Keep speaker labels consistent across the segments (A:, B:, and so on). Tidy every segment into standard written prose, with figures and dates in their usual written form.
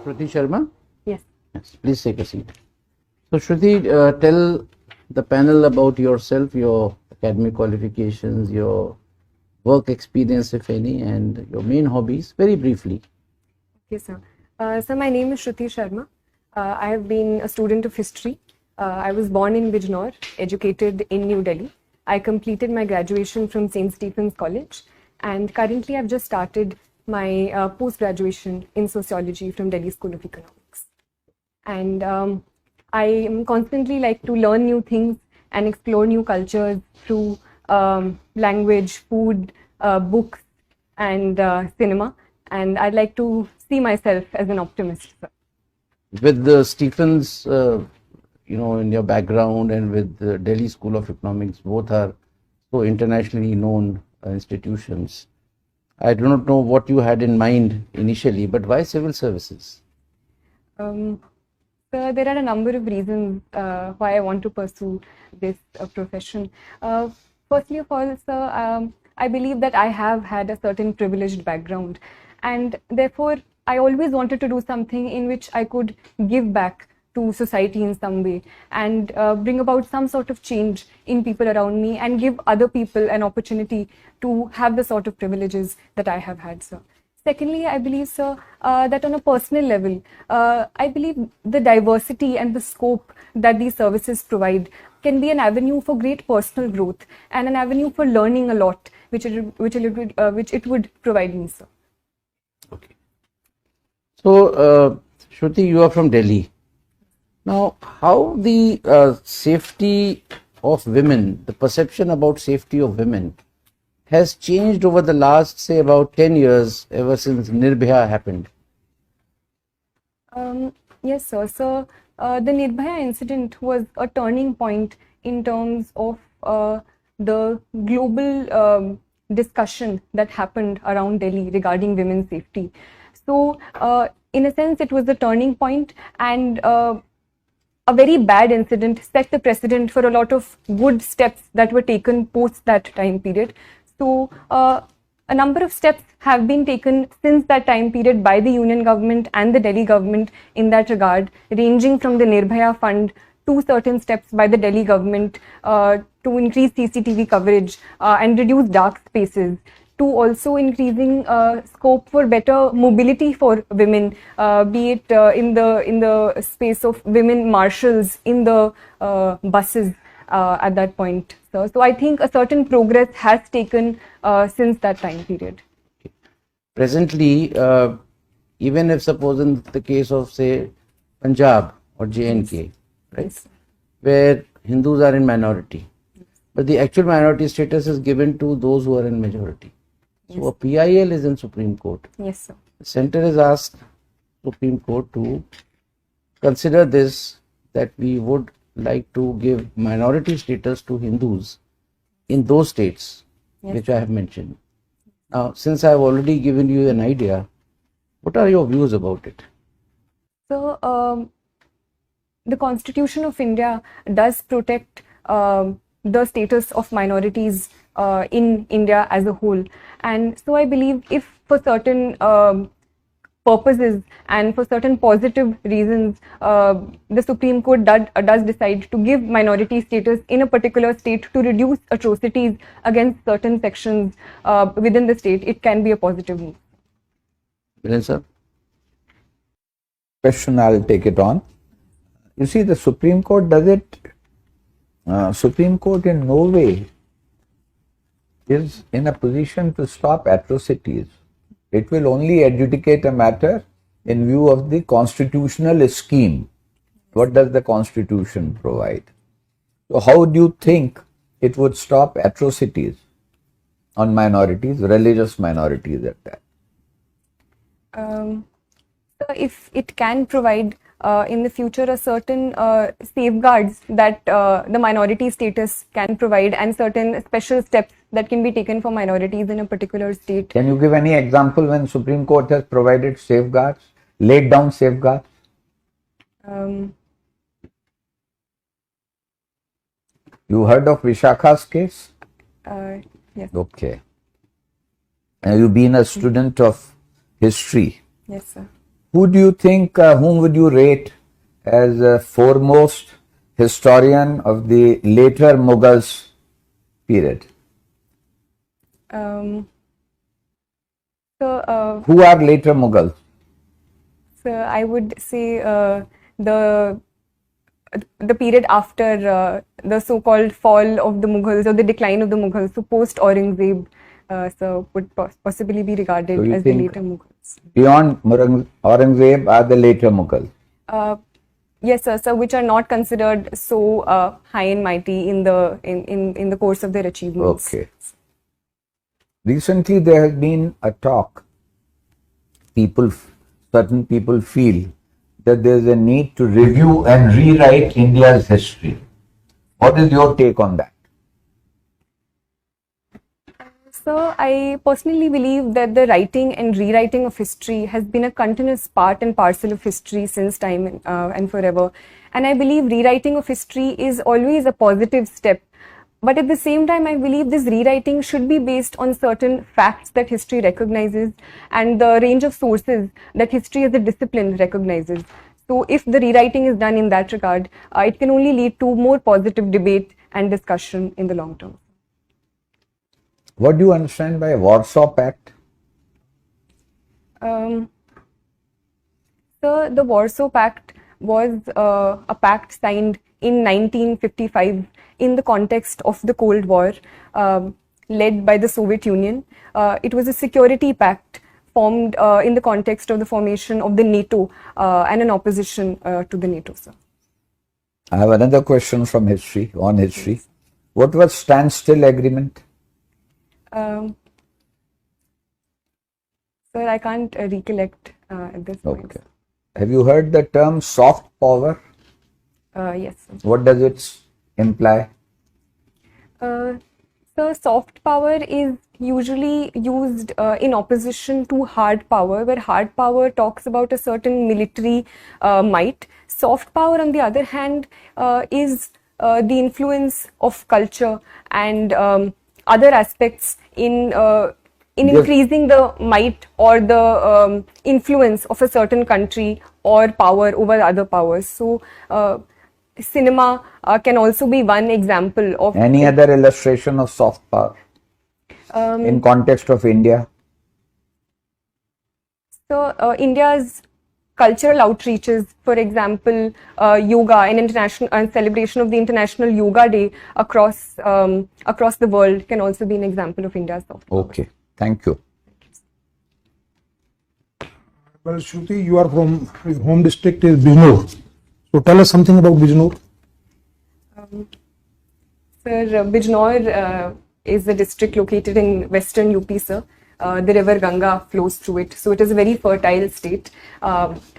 A: Shruti Sharma?
B: Yes.
A: Yes, please take a seat. So Shruti, tell the panel about yourself, your academic qualifications, your work experience, if any, and your main hobbies, very briefly.
B: Okay, sir. So my name is Shruti Sharma. I have been a student of history. I was born in Bijnor, educated in New Delhi. I completed my graduation from St. Stephen's College, and currently I've just started my post-graduation in sociology from Delhi School of Economics. And I am constantly like to learn new things and explore new cultures through language, food, books, and cinema. And I'd like to see myself as an optimist.
A: With the Stephens, in your background, and with the Delhi School of Economics, both are so internationally known institutions. I do not know what you had in mind initially, but why civil services?
B: So there are a number of reasons why I want to pursue this profession. Firstly of all, sir, I believe that I have had a certain privileged background, and therefore I always wanted to do something in which I could give back to society in some way and bring about some sort of change in people around me and give other people an opportunity to have the sort of privileges that I have had, sir. Secondly, I believe, sir, that on a personal level, I believe the diversity and the scope that these services provide can be an avenue for great personal growth and an avenue for learning a lot, which it would provide me, sir.
A: Okay. So, Shruti, you are from Delhi. Now, how the safety of women, the perception about safety of women, has changed over the last, say, about 10 years, ever since Nirbhaya happened?
B: Yes, sir. So, the Nirbhaya incident was a turning point in terms of the global discussion that happened around Delhi regarding women's safety. So, in a sense, it was a turning point, and a very bad incident set the precedent for a lot of good steps that were taken post that time period. So, a number of steps have been taken since that time period by the union government and the Delhi government in that regard, ranging from the Nirbhaya Fund to certain steps by the Delhi government to increase CCTV coverage and reduce dark spaces, to also increasing scope for better mobility for women, be it in the space of women marshals in the buses at that point. So I think a certain progress has taken since that time period.
A: Presently, even if suppose in the case of, say, Punjab or J&K, right,
B: Yes.
A: where Hindus are in minority, but the actual minority status is given to those who are in majority. So a PIL is in Supreme Court.
B: Yes, sir.
A: The center has asked Supreme Court to consider this, that we would like to give minority status to Hindus in those states which I have mentioned. Now, since I have already given you an idea, what are your views about it?
B: So, the Constitution of India does protect the status of minorities in India as a whole. And so I believe if for certain purposes and for certain positive reasons, the Supreme Court does decide to give minority status in a particular state to reduce atrocities against certain sections within the state, it can be a positive move.
A: Viren sir?
C: Question, I'll take it on. You see, the Supreme Court does it. Supreme Court in no way is in a position to stop atrocities. It will only adjudicate a matter in view of the constitutional scheme. What does the Constitution provide? So how do you think it would stop atrocities on minorities, religious minorities at that?
B: So if it can provide in the future a certain safeguards that the minority status can provide and certain special steps that can be taken for minorities in a particular state.
C: Can you give any example when Supreme Court has provided safeguards, laid down safeguards? You heard of Vishakha's case?
B: Yes.
C: Okay. And you've been a student of history.
B: Yes, sir.
C: Who do you think, whom would you rate as a foremost historian of the later Mughals period? Who are later Mughals?
B: So I would say the period after the so-called fall of the Mughals or the decline of the Mughals, so post Aurangzeb, so would possibly be regarded
C: So you
B: as the
C: think
B: later Mughals.
C: beyond Aurangzeb are the later Mughals?
B: Yes, sir. So which are not considered so high and mighty in the course of their achievements.
C: Okay. Recently, there has been a talk. Certain people feel that there is a need to review and rewrite India's history. What is your take on that?
B: So I personally believe that the writing and rewriting of history has been a continuous part and parcel of history since time and forever. And I believe rewriting of history is always a positive step. But at the same time, I believe this rewriting should be based on certain facts that history recognizes and the range of sources that history as a discipline recognizes. So if the rewriting is done in that regard, it can only lead to more positive debate and discussion in the long term.
C: What do you understand by Warsaw Pact?
B: So the Warsaw Pact was a pact signed in 1955 in the context of the Cold War, led by the Soviet Union. It was a security pact formed in the context of the formation of the NATO and an opposition to the NATO, sir.
C: I have another question from history, on history. What was standstill agreement?
B: Sir, I can't recollect at this point.
C: Okay. Have you heard the term soft power?
B: Yes, sir.
C: What does it imply?
B: So soft power is usually used in opposition to hard power, where hard power talks about a certain military might. Soft power, on the other hand, is the influence of culture and other aspects in increasing the might or the influence of a certain country or power over other powers. So cinema can also be one example of
C: Any other illustration of soft power in context of India?
B: So India's cultural outreaches, for example, yoga and international celebration of the International Yoga Day across the world can also be an example of India's soft power.
C: Okay, thank you.
D: Well, Shruti, you are from your home district is Bijnor. So tell us something about Bijnor.
B: Sir, Bijnor is a district located in western UP, sir. The river Ganga flows through it, so it is a very fertile state.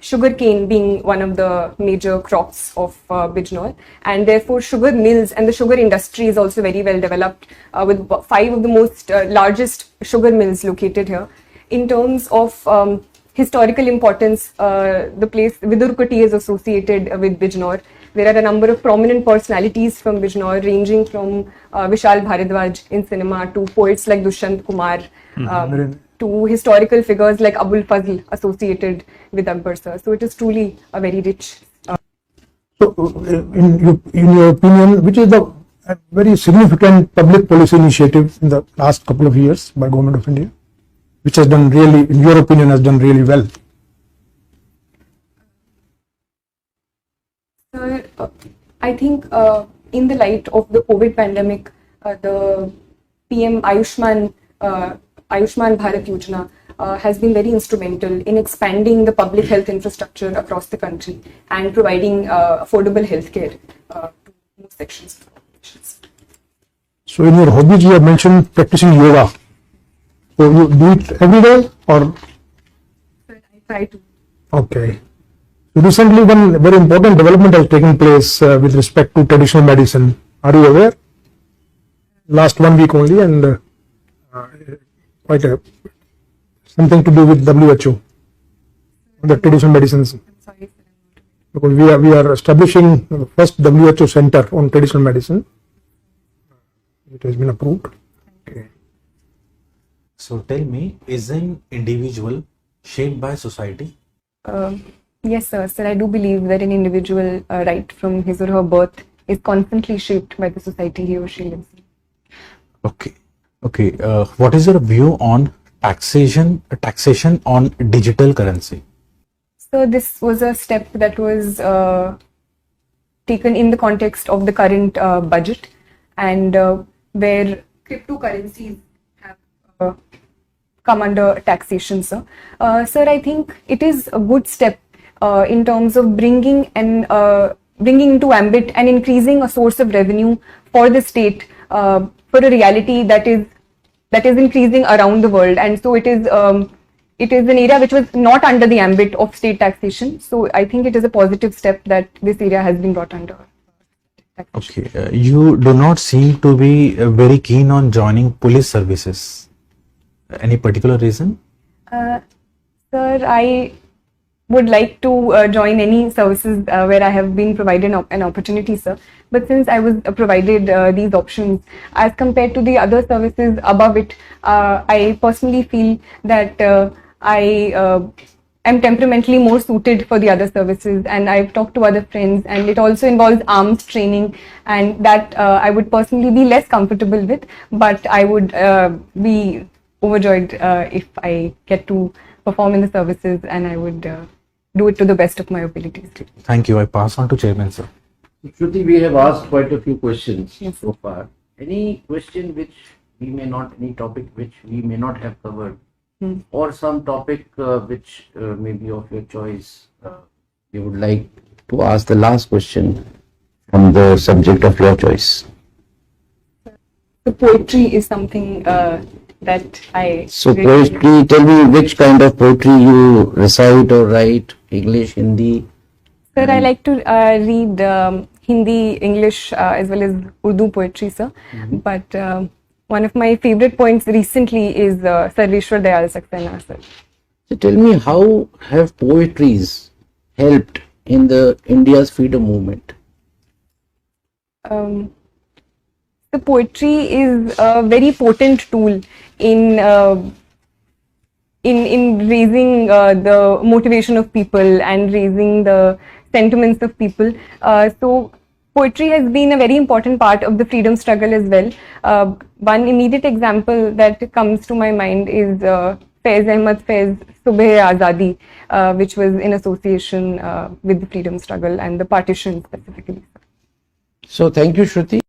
B: Sugarcane being one of the major crops of Bijnor, and therefore sugar mills and the sugar industry is also very well developed, with 5 of the most largest sugar mills located here. In terms of historical importance, the place Vidurkoti is associated with Bijnor. There are a number of prominent personalities from Bijnor, ranging from Vishal Bharadwaj in cinema to poets like Dushyant Kumar, to historical figures like Abul Fazl associated with Ambersar. So it is truly a very rich.
D: So, in your opinion, which is the very significant public policy initiative in the last couple of years by Government of India, which has done really, in your opinion, has done really well?
B: Sir, I think in the light of the COVID pandemic, the PM Ayushman Bharat Yojana has been very instrumental in expanding the public health infrastructure across the country and providing affordable healthcare to most sections of the population.
D: So in your hobbies, you have mentioned practicing yoga. So you do it every day or?
B: Sir, I try to.
D: Okay. So recently, one very important development has taken place with respect to traditional medicine. Are you aware? Last 1 week only, and quite something to do with WHO, the traditional medicines.
B: I'm sorry, sir.
D: Because we are establishing the first WHO center on traditional medicine. It has been approved. Okay.
E: So tell me, is an individual shaped by society?
B: Yes, sir. Sir, I do believe that an individual right from his or her birth is constantly shaped by the society he or she lives in.
E: Okay. Okay. What is your view on taxation on digital currency?
B: So this was a step that was taken in the context of the current budget, and where cryptocurrencies have come under taxation, sir. Sir, I think it is a good step in terms of bringing into ambit and increasing a source of revenue for the state for a reality that is increasing around the world, and so it is an area which was not under the ambit of state taxation. So I think it is a positive step that this area has been brought under taxation.
E: Okay. You do not seem to be very keen on joining police services. Any particular reason?
B: Sir, I would like to join any services where I have been provided an opportunity, sir. But since I was provided these options, as compared to the other services above it, I personally feel that I am temperamentally more suited for the other services, and I've talked to other friends, and it also involves arms training, and that I would personally be less comfortable with, but I would be overjoyed if I get to perform in the services, and I would do it to the best of my abilities.
E: Thank you. I pass on to Chairman, sir.
A: Shruti, we have asked quite a few questions
B: Yes.
A: so far. Any question which we may not, any topic which we may not have covered, or some topic which may be of your choice, you would like to ask the last question from the subject of your choice.
B: The poetry is something that I
A: So
B: really-
A: poetry, tell me which kind of poetry you recite or write, English, Hindi.
B: Sir, I like to read Hindi, English, as well as Urdu poetry, sir. But one of my favorite points recently is Sarveshwar Dayal Saxena, sir.
A: So tell me, how have poetries helped in the India's freedom movement?
B: The poetry is a very potent tool in raising the motivation of people and raising the sentiments of people. So poetry has been a very important part of the freedom struggle as well. One immediate example that comes to my mind is Faiz Ahmad Faiz Subh Azadi, which was in association with the freedom struggle and the partition specifically.
A: So thank you, Shruti.